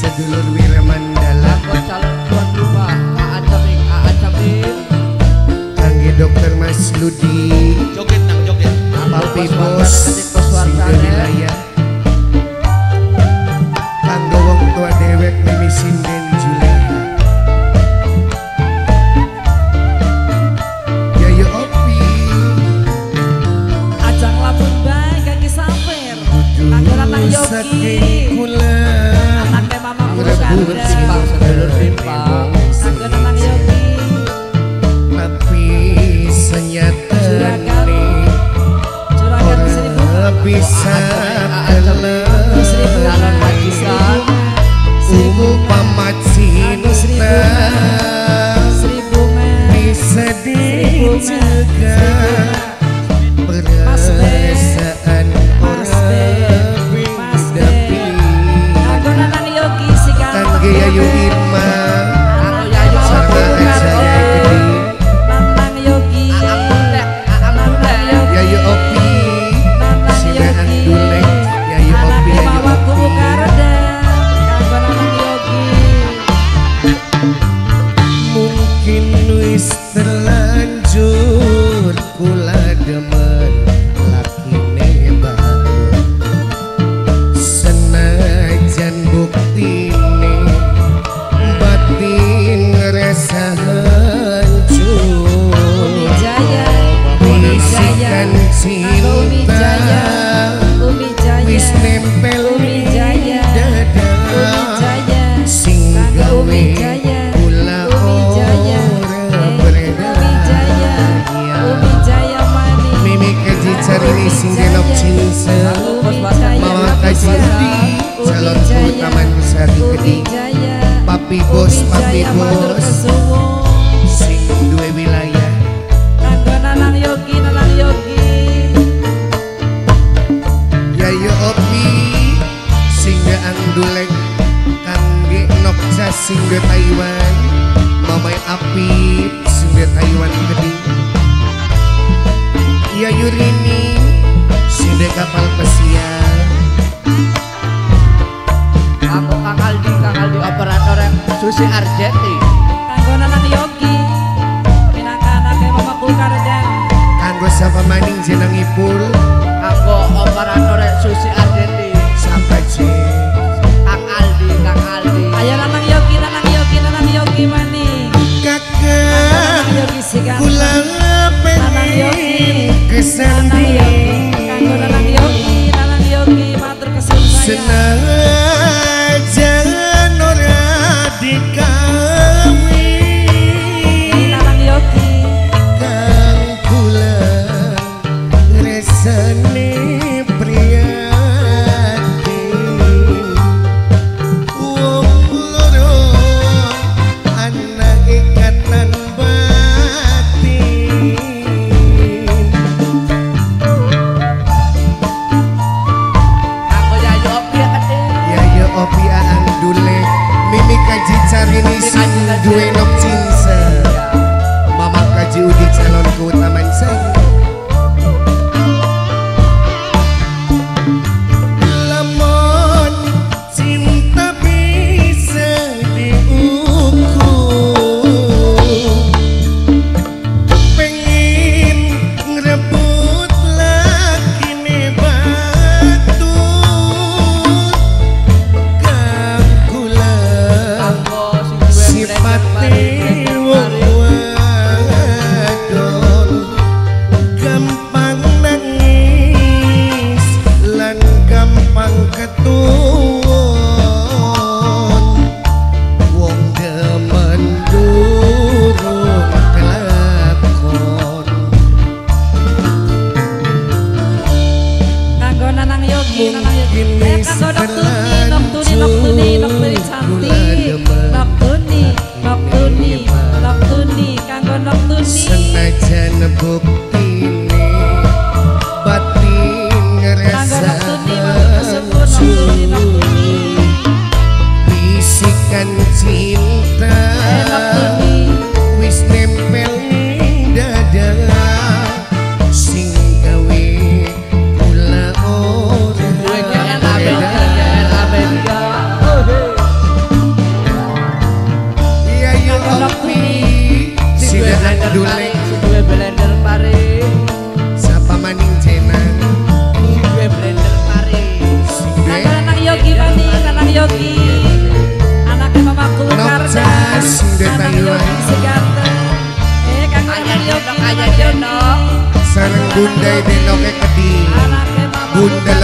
sedulur Wiramandala calon tuan rumah Aa Camim kangge dokter Mas Ludi joget nang joget Papi Bos singga wilayah kanggo wong tua dewek Mimi Sinden Juleha Yayu Opi ajang lamun bae kaki sampir kanggo Ratang Yogi anaknya Mama Merebut Pusanda sedulur timpang kanggo Ratang Yogi tapi senyata juragan seribu bisa seribu calon majikan umpama cinta seribu bisa dicegah perasaan orang bidapin kanggo Ratang Yogi si kangge Yayu Irma Kanggo Yayu sarta Ajaya Gede Ratang Yogi Yayu Opi Sina Andulek Yayu Opi Yayu Mama Kubu Opi Karda kanggo Ratang Yogi mungkin wis terlanjur kula demen lakine bae senajan buktine batin ngerasa hancur Umi Jaya bisikan Umi cinta Jaya Umi Jaya wis nempel Umi di Jaya dada Umi Jaya sing kanggo gawe Umi Jaya kula Umi Jaya ora Umi Jaya beredaya Umi Jaya Mani Mimi kaji cari sing genok cinta Umi Jaya Mama kaji di calon utaman sari Umi gede Jaya Papi Bos Papi Jaya Matur Bos Kesuwo sing duwe wilayah kanggo Nanang Yogi Yayu Opi singga Andulek kangge Nokja singga Taiwan Mamai Apip singga Taiwan gede Yayu Rini singga kapal pesiar Kanggo Kang Aldi operator yang Susi Arjeti kanggo Nanang Yogi minangka anake Mama Kukarda kanggo sapa maning jeneng ipul Kanggo operator yang Susi Arjeti sapa je Kang Aldi ayo Nanang Yogi Mani kakak Nanang Yogi si kanggo kula Nanang Yogi pengen kesanding kanggo Nanang Yogi matur kesun saya senajan ora dikawi Nanang Yogi kang kula resane prihatin wong loro anak ikatan batin Kanggo Yayu Opi Ade Yayu Opi Aan Dulek Mimi kaji cari sing duwe nok cinta Mama kaji udi calon keutaman saya Lemon cinta bisa diukur pengen ngerebut lakine batu kang kula Kanggo sing duwe sipate wong wadon gampang nangis lan gampang ketuwon wong demen durung kelakon kanggo Nanang Yogi mungkin wis kanggo Noktuni kanggo Noktuni senajan buktine batin ngerasa Noktuni matur kesuwun Noktuni bisikan cinta Noktuni wis nempel ning dada sing gawe kula ora Duwe GL Amerika Bunda denoke kedi Anaknya mama Bunda